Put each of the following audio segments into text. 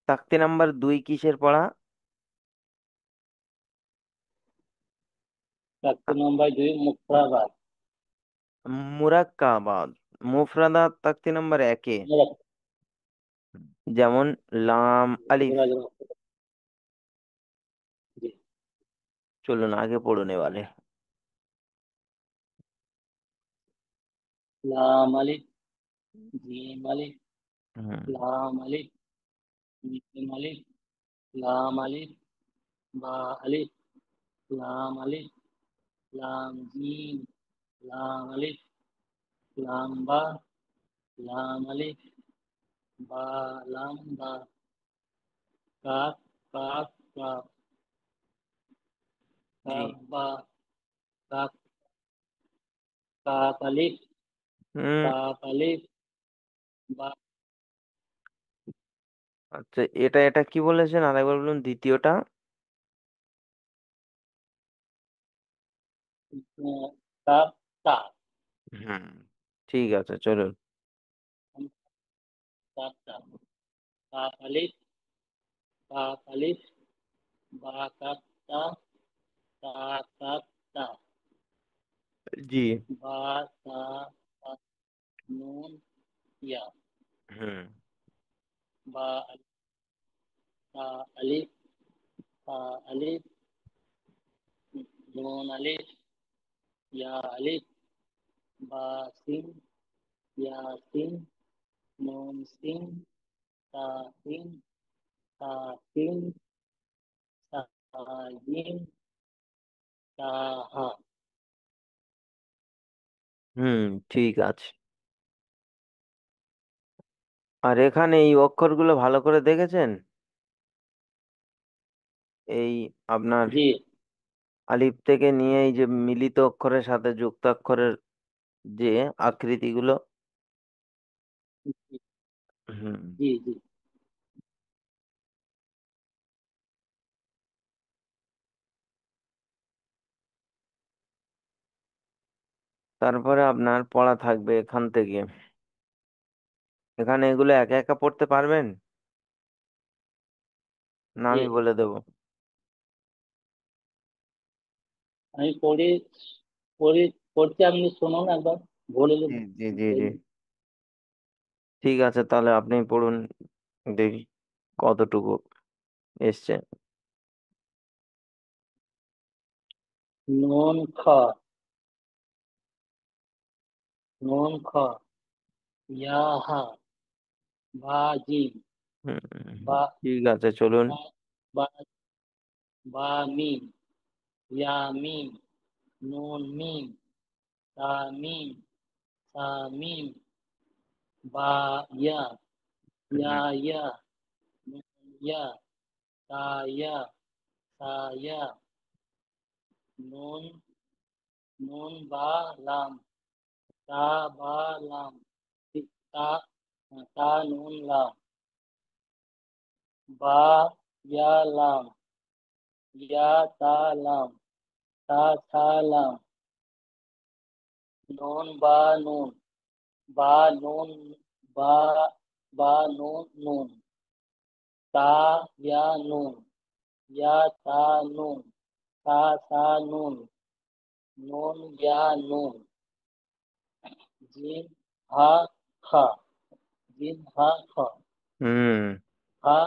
তাকতি number 2 কিসের পড়া? চারটি নম্বর দুই মুক্তাবাদ। মুরাক্কাবাদ। মুফরাদাত তাকতি নাম্বার 1-এ। যেমন লাম আলিফ। জি। চলুন আগে পড়ুন এবারে। লাম আলিফ, জিম আলিফ, হুম। লাম আলিফ, মিম আলিফ, লাম আলিফ, বা আলিফ, লাম আলিফ, লাম জিম, লাম আলিফ, লাম বা, লাম আলিফ, বা, লাম বা, কাফ, কাফ, কাফ, জি। কাফ বা, কাফ, কাফ আলিফ, হুম। কাফ আলিফ, বা, আচ্ছা, এটা কি বলেছেন আরেকবার বলুন দ্বিতীয়টা। কাফ, তা, হুম। ঠিক আছে, চলুন। কাফ, তা, কাফ আলিফ, কাফ আলিফ, বা, কাফ, তা, তা, কাফ, তা, জি। বা, তা, তা, নুন, ইয়া, হুম। বা, তা, আলিফ, তা, আলিফ, নুন আলিফ, ইয়া আলিফ, বা, সিন, ইয়া সিন, নুন সিন, তা সিন, তা সিন, তা জিম, তা হা। হুম। ঠিক আছে। আর এখানে এই অক্ষরগুলো ভালো করে দেখেছেন? এই আপনার জি, আলিফ থেকে নিয়ে এই যে মিলিত অক্ষরের সাথে যুক্ত অক্ষরের যে আকৃতিগুলো। জি, হুম। জি, জি, তারপরে আপনার পড়া থাকবে এখান থেকে। এখানে এগুলো একা একা পড়তে পারবেন, না জি। আমি বলে দেবো? আমি পড়ি, পড়ি, পড়ছি, আপনি শুনুন একবার, বলে জি জি জি জি। বলি। ঠিক আছে, তাহলে আপনি পড়ুন, দেখি কতটুকু এসছে। নুন খ, নুন খ, ইয়া হা, বা জিম, হুম। বা, ঠিক আছে, চলুন। বা, বা, বা মিম, ইয়া মিম, নুন মিম, তা মিম, সা মিম, বা ইয়া, ইয়া হুম। ইয়া, নুন ইয়া, তা ইয়া, সা ইয়া, নুন, নুন বা লাম, তা বা লাম, তা, তা নুন লাম, বা ইয়া লাম, ইয়া তা লাম, তা থা লাম, নুন বা নুন, বা নুন, বা, বা নুন নুন, তা ইয়া নুন, ইয়া তা নুন, তা সা নুন, নুন ইয়া নুন, জিম হা খা, জিম হা খ, হুম। হা,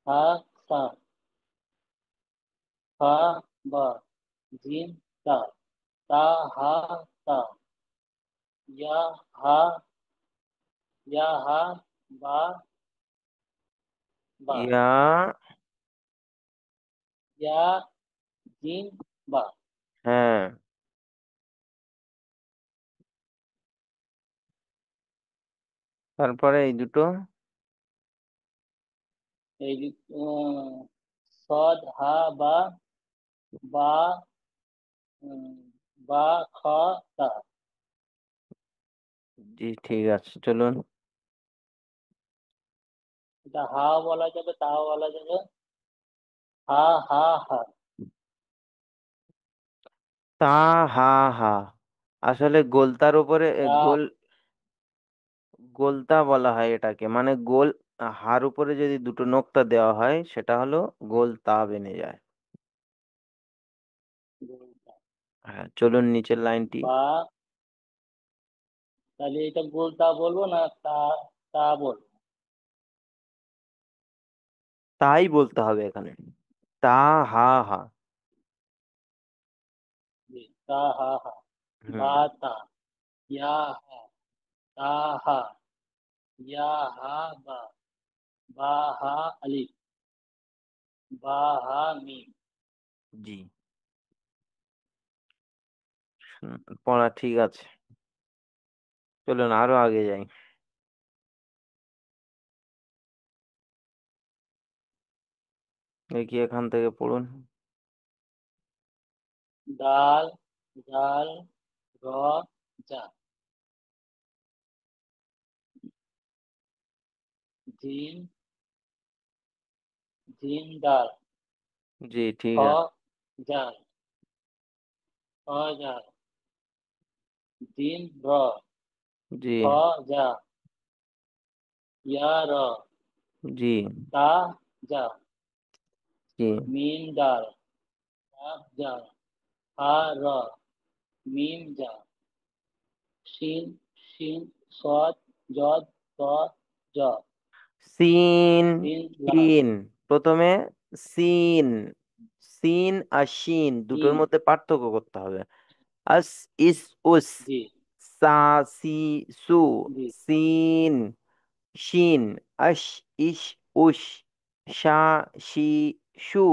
হা সা, হা বা, জিম তা, তা হা তা, ইয়া হা, ইয়া হা, বা, বা, ইয়া। ইয়া জিম বা। হ্যাঁ। তারপরে এই দুটো। এই যে, সদ হা বা, বা, উম, বা খ তা। জি, ঠিক আছে, চলুন। এটা হা বলা যাবে, তাও বলা যাবে। হা, হা, হা। তা হা হা। আসলে গোলতার উপরে তা, গোল গোলতা বলা হয় এটাকে, মানে গোল। হার উপরে যদি দুটো নোক্তা দেওয়া হয় সেটা হলো গোলতা বেনে যায়। গোলতা। হ্যাঁ, চলুন নিচের লাইনটি। বা, তাহলে এটা গোলতা বলবো না তা, তা বলবো? তাই বলতে হবে এখানে। তা, হা, হা। জি, তা হা হা। হুম। বা তা, ইয়া হা, তা হা, ইয়া হা বা, বা হা আলিফ, বা হা মিম। জি। পড়া ঠিক আছে। চলুন আরো আগে যাই। দেখি এখান থেকে পড়ুন। দাল, জাল, র, যা। জিম, জিম দাল, জি খ, ঠিক আছে। জাল, খ জাল, জিম র, জি। খ যা, ইয়া র, জি। তা যা, জি। মিম দাল, কাফ জাল, হা র, মিম যা, শিন, শিন, সদ, জদ, ত, জ, সিন। সিন লাম, সিন। প্রথমে সিন। সিন আর শিন দুটোর তিন। মধ্যে পার্থক্য করতে হবে। আস, ইস, উস। জি, সা, সি, সু। জি, সিন, শিন। আশ, ইস, উস। শা, শি, শু।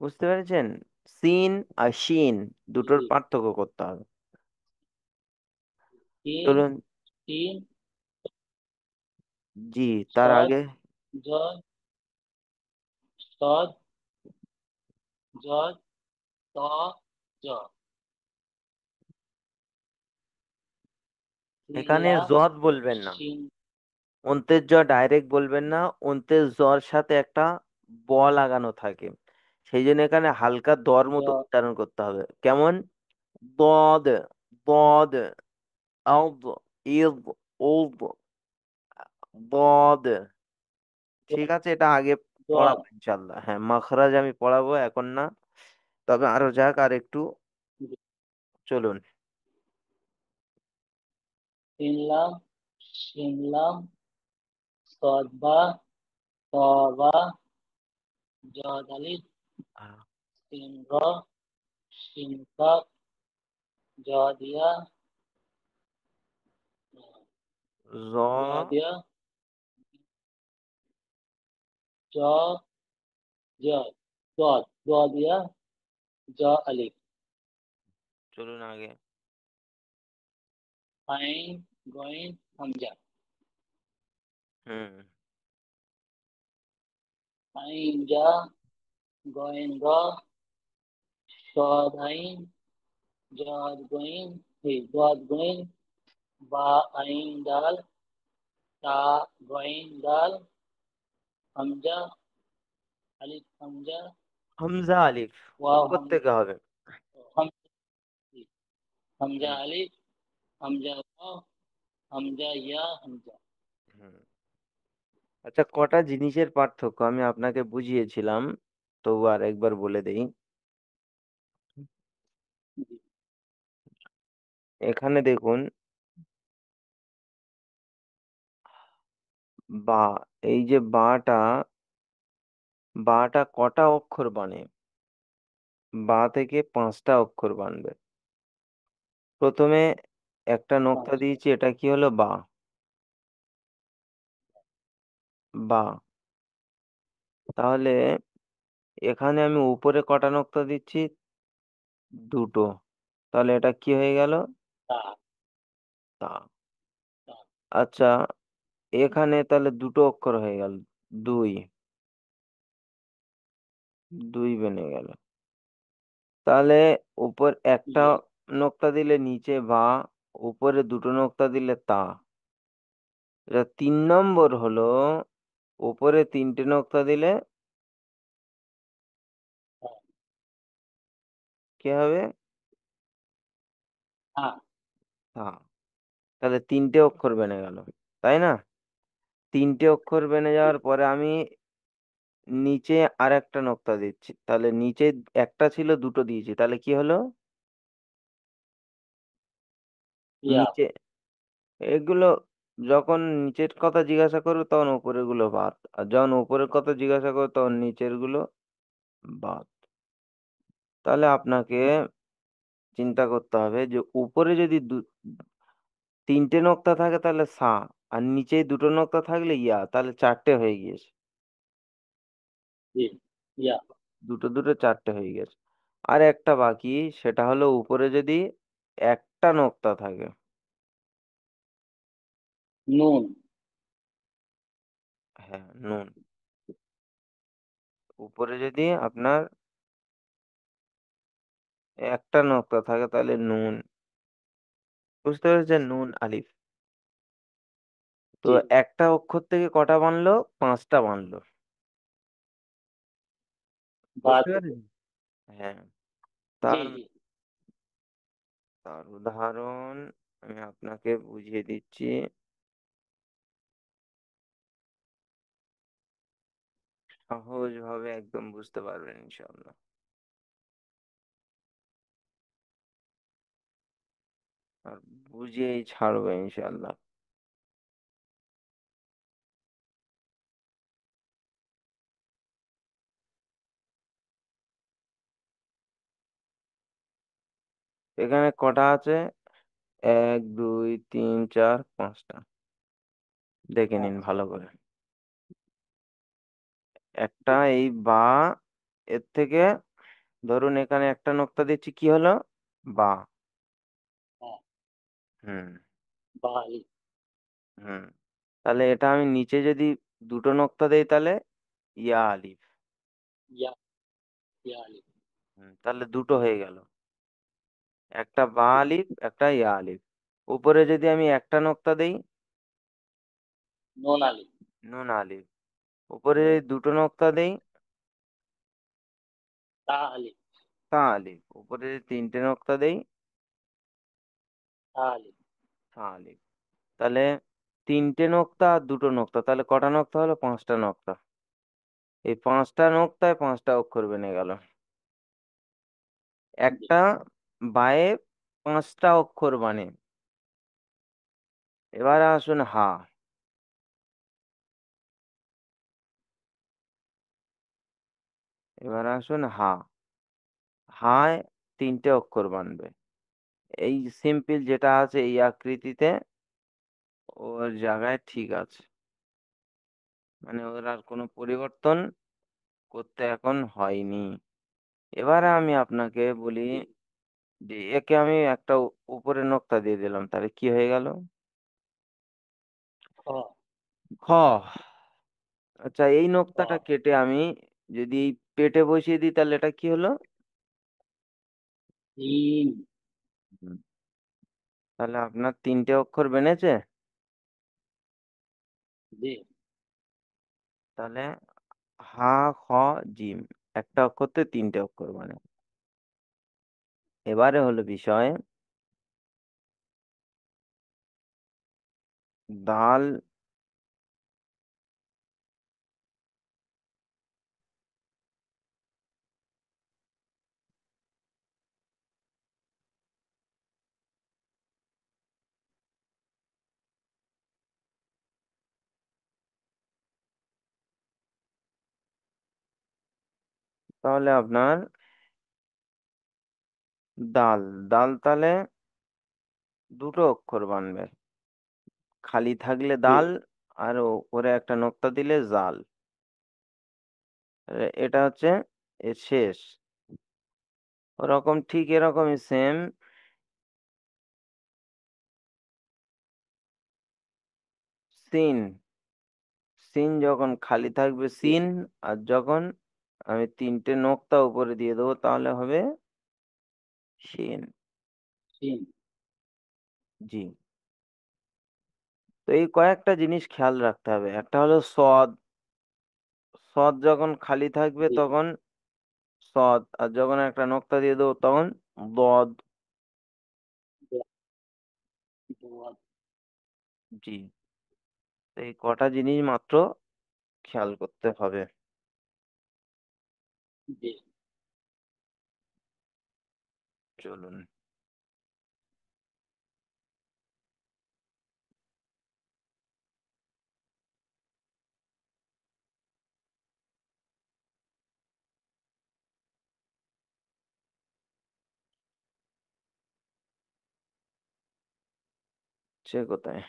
বুঝতে পেরেছেন? সিন আর শিন দুটোর জি, পার্থক্য করতে হবে। তিন, চলুন। তিন, জি। তার সদ, আগে জদ, সদ, জদ, ত, জ, তিন এখানে লাম, জদ বলবেন না। শিন। অন্তের জ ডাইরেক্ট বলবেন না। অন্তের জর সাথে একটা ব লাগানো থাকে। সেই জন্য এখানে হালকা দর জ, মতো উচ্চারণ করতে হবে। কেমন? বদ, বদ, আউদ, ইদ, উদ, বদ। ঠিক আছে, এটা আগে জদ, পড়াবো ইনশাল্লাহ। হ্যাঁ, মাখরাজ আমি পড়াবো, এখন না। তবে আরো যাক আর একটু। চলুন। তিন লাম, শিন লাম, সদ বা, ত বা, জদ আলিফ, আহ, শিন র, শিন কাফ, জদ ইয়া, জ। জদ ইয়া, জ, জ, জদ, জদ ইয়া, জ আলিফ, চলুন আগে। আইন, গইন, হামজা। হুম। আইন জা, গইন র, সদ আইন, জদ গইন, জদ গইন, বা আইন দাল, তা গইন দাল, হামজা, আলিফ হামজা, হামজা আলিফ ওয়াও প্রত্যেকে হবে। হামজা, হামজা হুম। আলিফ, হামজা ওয়াও, হামজা ইয়া, হামজা। হুম। আচ্ছা, কটা জিনিসের পার্থক্য আমি আপনাকে বুঝিয়েছিলাম, তবু আর একবার বলে দেই। জি, এখানে দেখুন, বা, এই যে বাটা, বাটা কটা অক্ষর বানে? বা থেকে 5টা অক্ষর বানবে। প্রথমে একটা নোক্তা পাঁচটা। দিয়েছি, এটা কি হলো? বা। বা। তাহলে এখানে আমি উপরে কটা নোক্তা দিচ্ছি? দুটো। তাহলে এটা কি হয়ে গেল? তা, তা। তা, আচ্ছা, এখানে তাহলে দুটো অক্ষর হয়ে গেল। দুই। দুই বেনে গেল। তাহলে উপর একটা জি, নোক্তা দিলে নিচে বা, উপরে দুটো নোক্তা দিলে তা। এটা 3 নম্বর হলো। উপরে 3টে নোক্তা দিলে তা, কি হবে? হ্যাঁ, তা। তাহলে তিনটে অক্ষর বেনে গেল, তাই না? তিনটে অক্ষর বেনে জি। যাওয়ার পরে আমি নিচে আর একটা নোক্তা দিচ্ছি, তাহলে নিচে একটা ছিল, দুটো দিয়েছি, তাহলে কি হলো? ইয়া। নিচে এগুলো যখন নিচের কথা জিজ্ঞাসা করবে তখন উপরের গুলো বাদ, আর যখন উপরের কথা জিজ্ঞাসা করবে তখন নিচের গুলো বাদ। তাহলে আপনাকে চিন্তা করতে হবে যে উপরে যদি তিনটে নোক্তা থাকে তাহলে সা, আর নিচে দুটো নোক্তা থাকলে ইয়া, তাহলে চারটে হয়ে গিয়েছে। জি। ইয়া। দুটো দুটো চারটে হয়ে গেছে। আর একটা বাকি, সেটা হলো উপরে যদি একটা নোক্তা থাকে। নুন। হ্যাঁ, নুন। উপরে যদি আপনার একটা নোক্তা থাকে তাহলে নুন। বুঝতে পেরেছেন? নুন আলিফ। তো জি। একটা অক্ষর থেকে কটা বানলো? পাঁচটা বানলো। বুঝতে বাদ। পারলেন? হ্যাঁ। জি তার জি। তার উদাহরণ আমি আপনাকে বুঝিয়ে দিচ্ছি। সহজ ভাবে একদম বুঝতে পারবেন ইনশাআল্লাহ। আর বুঝিয়েই ছাড়বো ইনশাআল্লাহ। এখানে কটা আছে? এক, দুই, তিন, চার, পাঁচটা। দেখে নিন পাঁচ। ভালো করে। একটা এই বা, এর থেকে ধরুন এখানে একটা নোক্তা দিচ্ছি, কি হলো? বা। হ্যাঁ। হুম। বালি। হুম। তাহলে এটা আমি নিচে যদি দুটো নোক্তা দেই তাহলে ইয়া আলিফ। ইয়া। ইয়ালি। তাহলে দুটো হয়ে গেল, একটা বা জি। আলিফ, একটা ইয়া আলিফ। উপরে যদি আমি একটা নোক্তা দেই, নুন আলি। নুন আলিফ। উপরে যদি দুটো নোক্তা দেই, তা আলি। তা আলিফ। উপরে যদি তিনটে নোক্তা দেই, তা আলি। তা আলিফ। তাহলে তিনটে নোক্তা আর দুটো নোক্তা, তাহলে কটা নোক্তা হলো? পাঁচটা নোক্তা। এই পাঁচটা নোক্তায় পাঁচটা অক্ষর বেনে গেল। জি। একটা বায়ে পাঁচটা অক্ষর বানে। এবার আসুন হা। এবার আসুন হা। হায় তিনটে অক্ষর বানবে। এই সিম্পল যেটা আছে এই আকৃতিতে, ওর জায়গায় ঠিক আছে। মানে ওর আর কোনো পরিবর্তন করতে এখন হয়নি। এবারে আমি আপনাকে বলি জি। যে একে আমি একটা উপরে নোক্তা দিয়ে দিলাম, তাহলে কি হয়ে গেল? খ। খ। আচ্ছা, এই খ। নোক্তাটা কেটে আমি যদি এই পেটে বসিয়ে দিই তাহলে এটা কি হলো? হিম। হুম। তাহলে আপনার তিনটে অক্ষর বেনেছে। জি। তাহলে হা, খ, জিম, একটা অক্ষরতে তিনটে অক্ষর মানে। এবারে হলো বিষয়, দাল। তাহলে আপনার দাল, দাল তাহলে দুটো অক্ষর বানবে। খালি থাকলে জি। দাল, আর ওপরে একটা নোক্তা দিলে জাল। এটা হচ্ছে এর শেষ। ওরকম ঠিক এরকমই সেম সিন। সিন যখন খালি থাকবে জি। সিন, আর যখন আমি তিনটে নোক্তা উপরে দিয়ে দেবো তাহলে হবে শিন। সিন। জি। তো এই কয়েকটা জিনিস খেয়াল রাখতে হবে। একটা হলো সদ। সদ যখন খালি থাকবে জি। তখন সদ, আর যখন একটা নোক্তা দিয়ে দেবো তখন বদ। দ- দোয়াত। জি। তো এই কটা জিনিস মাত্র খেয়াল করতে হবে। জি। চলুন। সে কোথায়?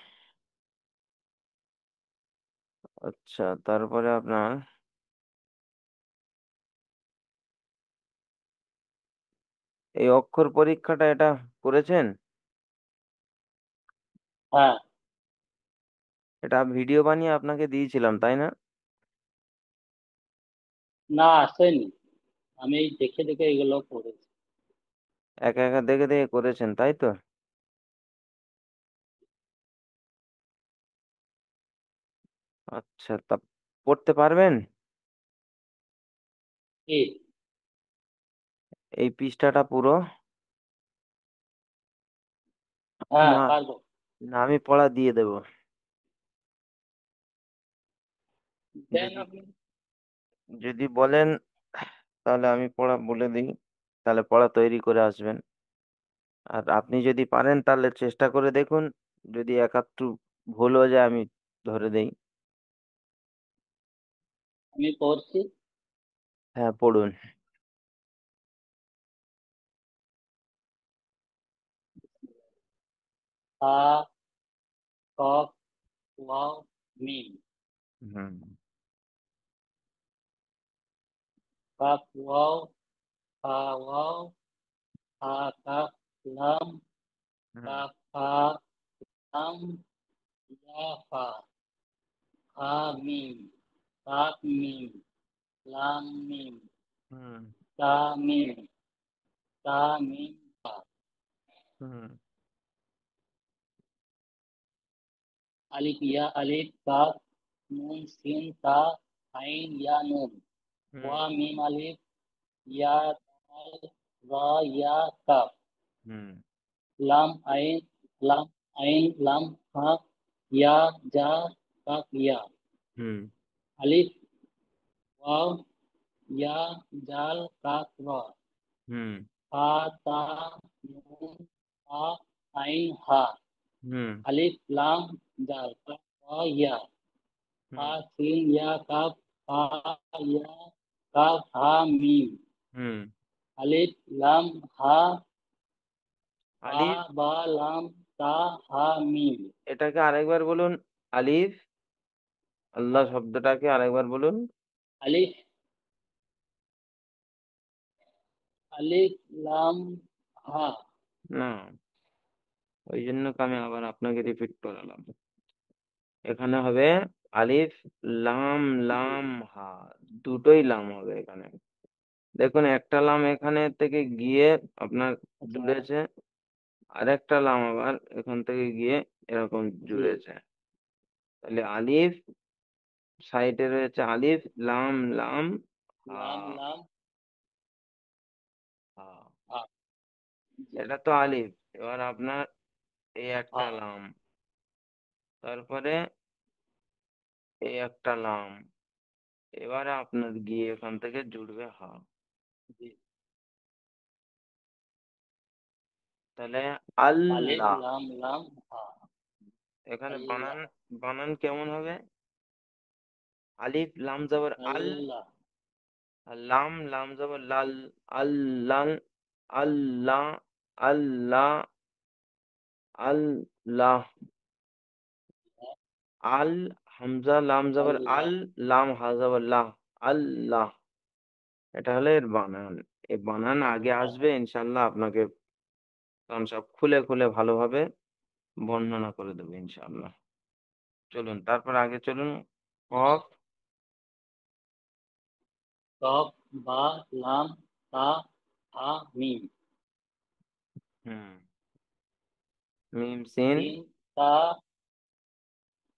আচ্ছা, তারপরে আপনার এই অক্ষর পরীক্ষাটা এটা করেছেন? হ্যাঁ। এটা ভিডিও বানিয়ে আপনাকে দিয়েছিলাম, তাই না? না, আসেনি। আমি এই দেখে দেখে এগুলো করেছি। একা একা দেখে দেখে করেছেন, তাই তো? আচ্ছা, তা পড়তে পারবেন? কি? এই পৃষ্ঠাটা পুরো? হ্যাঁ, না, পারবো। না, আমি পড়া দিয়ে দেব। দেন যদি আপনি। যদি বলেন তাহলে আমি পড়া বলে দিই, তাহলে পড়া তৈরি করে আসবেন। আর আপনি যদি পারেন তাহলে চেষ্টা করে দেখুন, যদি একাত্তর ভুল হয়ে যায় আমি ধরে দেই। আমি পড়ছি। হ্যাঁ, পড়ুন। তা, কফ, ওয়াও, মিম। হুম। কাফ, ওয়াও, হা, ওয়াও, হা, কাফ, লাম, হুম। কাফ, হা, লাম, ইয়া, ফা, হা, মিম, কাফ, মিম, লাম, মিম, হুম। তা, মিম, তা, মিম, পা। হুম। अलिफ या अलिफ काफ नून सीन ता आइन या नून হুম। वा मीम अलिफ या दाल रा या काफ হুম। लाम आइन लाम हा या जा काफ या হুম। अलिफ वाव या जाल काफ रा হুম। हा ता नून हा आइन हा হুম। अलिफ लाम जाल काफ रा या হুম। हा सीन या काफ हा या काफ हा मीम হুম। अलिफ लाम हा हा আলিফ। बा लाम ता हा मीम এটাকে আরেকবার বলুন। আলিফ। আল্লাহ শব্দটাকে আরেকবার বলুন। अलिफ अलिफ लाम हा না, ওই জন্য তো আমি আবার আপনাকে রিপিট করালাম। এখানে হবে আলিফ, লাম, जी লাম, হা। দুটোই লাম হবে এখানে। দেখুন, একটা লাম এখানে থেকে গিয়ে আপনার अच्छा জুড়েছে, আর একটা লাম আবার এখান থেকে গিয়ে এরকম जी জুড়েছে। তাহলে আলিফ, সাইডে রয়েছে আলিফ, লাম, লাম, হা। लाम लाम হা। हा जी এটা তো আলিফ। এবার আপনার এই একটা हाँ লাম, তারপরে এই একটা লাম, এবারে আপনার গিয়ে এখান থেকে জুড়বে হা। जी তাহলে अलिफ আল্লাহ। लाम लाम हा এখানে বানান, अल्लाह বানান কেমন হবে? আলিফ লাম জবর আল, अल्लाह আর লাম, লাম জবর লাল। আল্লাহ, আল্লাহ, আল্লাহ, আল্লাহ। আল, হামজা লাম জবর আল, अल्लाह লাম হা জবর লাহ। আল্লাহ। এটা হলো এর বানান। এই বানান আগে अल्लाह আসবে ইনশাল্লাহ, আপনাকে তখন সব খুলে খুলে ভালোভাবে বর্ণনা করে দেবো ইনশাআল্লাহ। চলুন, তারপর আগে চলুন। কফ। कफ बा लाम ता हा मीम হুম। মিম, সিন। सीन ता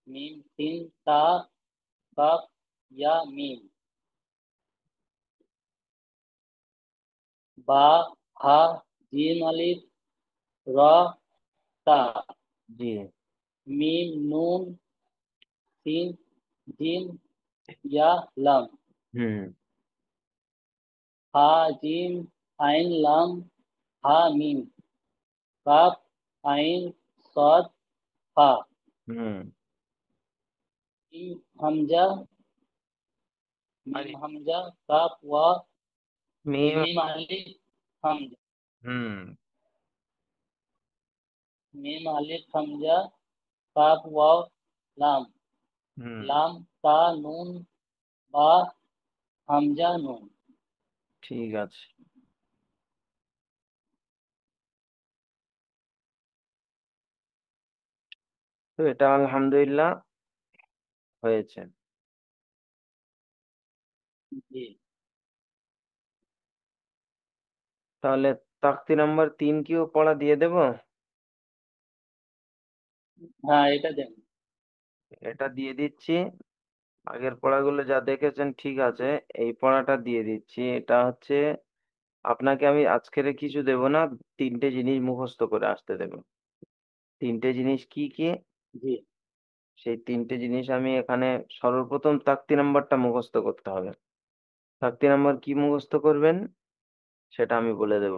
मीम सीन ता कफ या मीम बा हा जीम अलिफ रा ता জি। मीम नून सीन जीम या लाम। হুম। हा जीम आइन लाम हा मीम काफ आइन सॉद हा। হুম। मीम हमजा আরে मीम हमजा काफ वाव মিম। मीम अलिफ हमजा হুম। मीम अलिफ हमजा काफ वाव लाम হুম। लाम ता नून बा हमजा नून। ঠিক আছে। তো এটা আলহামদুলিল্লাহ হয়েছে। जी। তাহলে তাক্তি নাম্বার 3 কিও পড়া দিয়ে দেব? हाँ এটা দেন। এটা দিয়ে দিচ্ছি। আগের পড়াগুলো যা দেখেছেন ঠিক আছে, এই পড়াটা দিয়ে দিচ্ছি। এটা হচ্ছে, আপনাকে আমি আজকের কিছু দেব না, 3টে জিনিস মুখস্থ করে আসতে দেব। 3টে জিনিস কি কি? जी। সেই 3টে জিনিস আমি এখানে সর্বপ্রথম তাক্তি নাম্বারটা মুখস্থ করতে হবে। তাক্তি নাম্বার কি মুখস্থ করবেন সেটা আমি বলে দেব।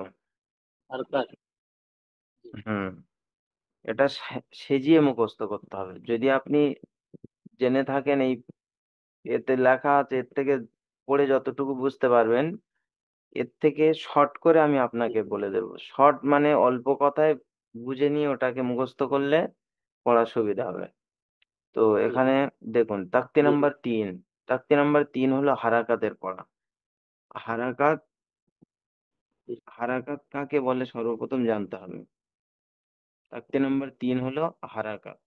हरकत। जी। হুম। এটা সেজিয়ে মুখস্থ করতে হবে। যদি আপনি জেনে থাকেন এই এতে লেখা আছে, এর থেকে পড়ে যতটুকু বুঝতে পারবেন, এর থেকে শর্ট করে আমি जी। আপনাকে বলে দেবো। শর্ট মানে অল্প কথায় বুঝে নিয়ে ওটাকে মুখস্থ করলে পড়ার সুবিধা হবে। তো जी। এখানে দেখুন, তাক্তি जी। নাম্বার 3। তাক্তি নাম্বার 3 হলো হারাকাতের পড়া। হারাকাত, जी। হারাকাত কাকে বলে সর্বপ্রথম জানতে হবে। তাক্তি নাম্বার 3 হলো হারাকাত।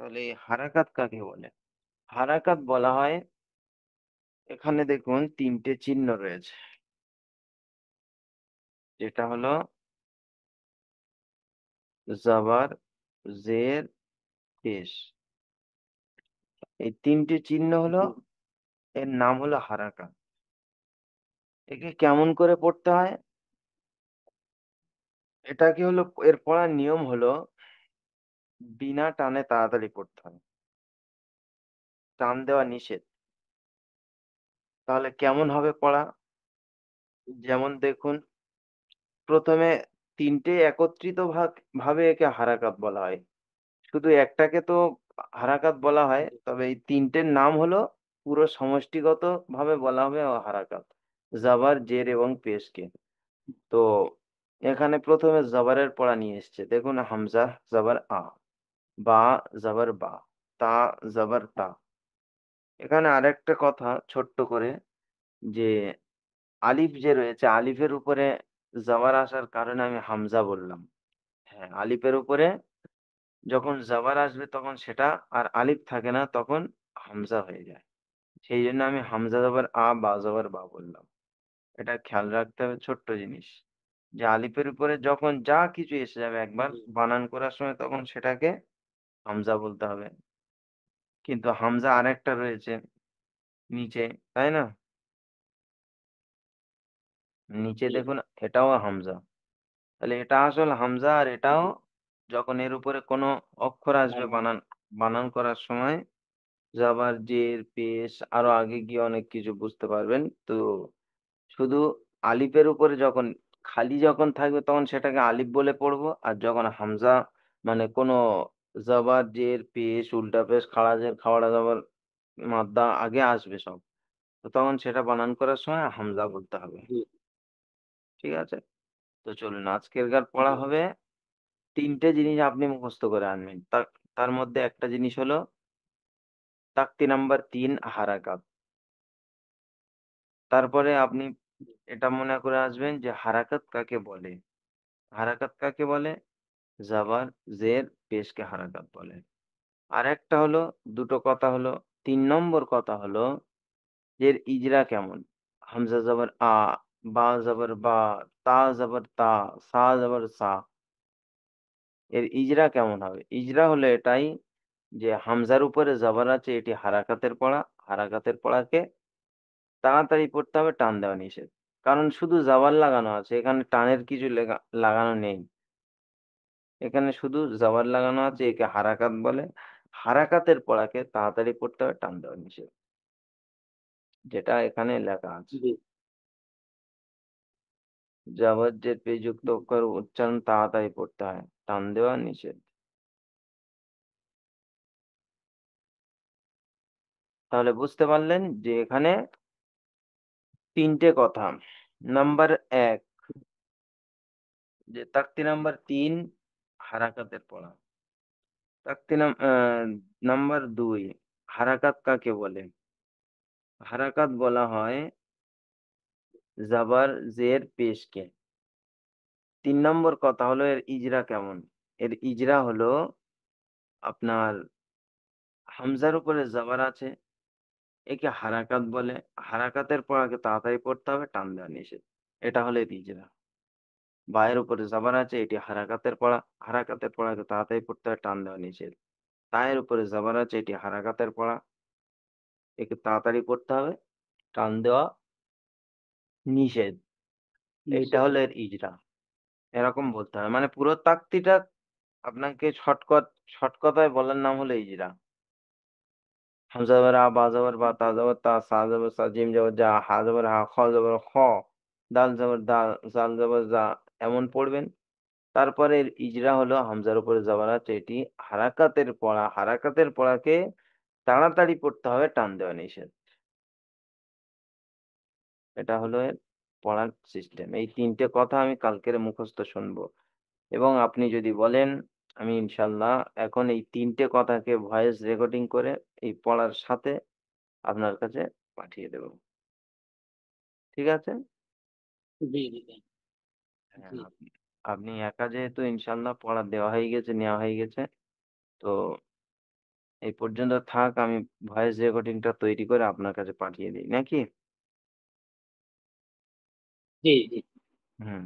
তাহলে এই হারাকাত কাকে বলে? হারাকাত বলা হয়, এখানে দেখুন 3টে চিহ্ন রয়েছে, যেটা হলো জবর, জের, পেশ। এই 3টে চিহ্ন হলো, जी। এর নাম হলো হারাকাত। একে কেমন করে পড়তে হয়? এটাকে হলো, এর পড়ার নিয়ম হলো বিনা টানে তাড়াতাড়ি পড়তে হবে। টান দেওয়া নিষেধ। তাহলে কেমন হবে পড়া? যেমন দেখুন, প্রথমে 3টে একত্রিত ভাবে একে হারাকাত বলা হয়। শুধু একটাকে তো হারাকাত বলা হয়, जी। তবে এই 3টের নাম হলো পুরো সমষ্টিগত ভাবে বলা হবে হারাকাত, জবর, জের এবং পেশকে। তো এখানে প্রথমে জবরের পড়া নিয়ে এসছে, দেখুন হামজা জবর আ, বা জবর বা, তা জবর তা। এখানে আরেকটা কথা ছোট্ট করে, যে আলিফ যে রয়েছে, আলিফের উপরে জবর আসার কারণে আমি হামজা বললাম। হ্যাঁ, আলিফের উপরে যখন জবর আসবে তখন সেটা আর আলিফ থাকে না, তখন হামজা হয়ে যায়। সেই জন্য আমি হামজা জবর আ বা জবর বা বললাম। এটা খেয়াল রাখতে হবে, ছোট্ট জিনিস, যে আলিফের উপরে যখন যা কিছু এসে যাবে একবার जी। বানান করার সময়, তখন সেটাকে হামজা বলতে হবে। কিন্তু হামজা আরেকটা রয়েছে নিচে, তাই না? নিচে जी। দেখুন, এটাও হামজা। তাহলে এটা আসল হামজা, আর এটাও जी। যখন এর উপরে কোনো অক্ষর আসবে हाँ। বানান বানান করার সময়, জাবার, জের, পেশ, আরো আগে গিয়ে অনেক কিছু বুঝতে পারবেন। তো শুধু আলিফের উপরে যখন খালি যখন থাকবে তখন সেটাকে আলিফ বলে পড়বো, আর যখন হামজা মানে কোনো জবর, জের, পেশ, উল্টা পেশ, খাড়া জের, খাওয়াড়া জবর, মাদ্দা আগে আসবে সব, তো তখন সেটা বানান করার সময় হামজা বলতে হবে। जी। ঠিক আছে? তো চলুন, আজকের কার পড়া जी। হবে, 3টে জিনিস আপনি মুখস্থ করে আনবেন। তার মধ্যে একটা জিনিস হলো তাক্তি নাম্বার 3 হারাকাত। তারপরে আপনি এটা মনে করে আসবেন যে হারাকাত কাকে বলে। হারাকাত কাকে বলে? জাবার, জের, পেশকে হারাকাত বলে। আর একটা হলো, দুটো কথা হলো, 3 নম্বর কথা হলো যে এর ইজরা কেমন। হামজা জবর আ, বা জবর বা, তা জবর তা, সা জবর সা, এর ইজরা কেমন হবে? ইজরা হলো এটাই, যে হামজার উপরে জবর আছে, এটি হারাকাতের পড়া। হারাকাতের পড়াকে তাড়াতাড়ি পড়তে হবে, টান দেওয়া নিষেধ। কারণ শুধু জবর লাগানো আছে, এখানে টানের কিছু লাগানো নেই। এখানে শুধু জবর লাগানো আছে, একে হারাকাত বলে। হারাকাতের পড়াকে তাড়াতাড়ি পড়তে হবে, টান দেওয়া নিষেধ, যেটা এখানে লেখা আছে। জি জবর জের পেশ যুক্ত অক্ষর উচ্চারণ তাড়াতাড়ি পড়তে হয়, টান দেওয়া নিষেধ। তাহলে বুঝতে পারলেন যে এখানে তিনটে কথা। নাম্বার এক, যে তাক্তি নাম্বার তিন, হারাকাতের পড়া। তাক্তি নাম্বার দুই, হারাকাত কাকে বলে? হারাকাত বলা হয় জাবার জের পেশকে। তিন নম্বর কথা হলো এর ইজরা কেমন। এর ইজরা হলো আপনার হামজার উপরে জবর আছে, একে হারাকাত বলে। হারাকাতের পড়াকে তাড়াতাড়ি পড়তে হবে, টান দেওয়া নিষেধ। এটা হলো এর ইজরা। বায়ের উপরে জবর আছে, এটি হারাকাতের পড়া। হারাকাতের পড়াকে তাড়াতাড়ি পড়তে হবে, টান দেওয়া নিষেধ। তায়ের উপরে জবর আছে, এটি হারাকাতের পড়া, একে তাড়াতাড়ি পড়তে হবে, টান দেওয়া নিষেধ। এইটা নিষেধ। হলো এর ইজরা। এরকম বলতে হবে, মানে পুরো তাকতিটা আপনাকে শর্ট কথায় বলার নাম হলো ইজরা। হামজা জবর আ, বা জবর বা, তা জবর তা, সা জবর সা, জিম জবর জা, হা জবর হা, খ জবর খ, দাল জবর দা, জাল জবর জা, এমন পড়বেন। তারপরে এর ইজরা হলো হামজার উপরে জবর আছে, এটি হারাকাতের পড়া। হারাকাতের পড়াকে তাড়াতাড়ি পড়তে হবে, টান দেওয়া নিষেধ। এটা হলো এর পড়ার সিস্টেম। এই তিনটে কথা আমি কালকের মুখস্থ শুনবো, এবং আপনি যদি বলেন, আমি ইনশাল্লাহ এখন এই তিনটে কথাকে ভয়েস রেকর্ডিং করে এই পড়ার সাথে আপনার কাছে পাঠিয়ে দেব। ঠিক আছে? জি জি জি হ্যাঁ, জি। আপনি আপনি একা যেহেতু ইনশাল্লাহ পড়া দেওয়া হয়ে গেছে, নেওয়া হয়ে গেছে, তো এই পর্যন্ত থাক। আমি ভয়েস রেকর্ডিংটা তৈরি করে আপনার কাছে পাঠিয়ে দিই নাকি? জি জি হুম।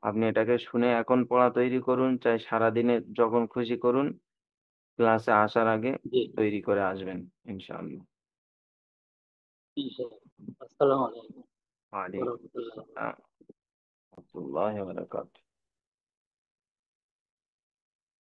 আপনি এটাকে শুনে এখন পড়া তৈরি করুন, চাই সারাদিনে যখন খুশি করুন, ক্লাসে আসার আগে জি। তৈরি করে আসবেন ইনশাআল্লাহ। আসসালামু আলাইকুম ওয়া ওয়ালাইকুম রাহমাতুল্লাহি ওয়া আসসালাম ওয়া রাহমাতুল্লাহি ওয়া বারাকাতুহু।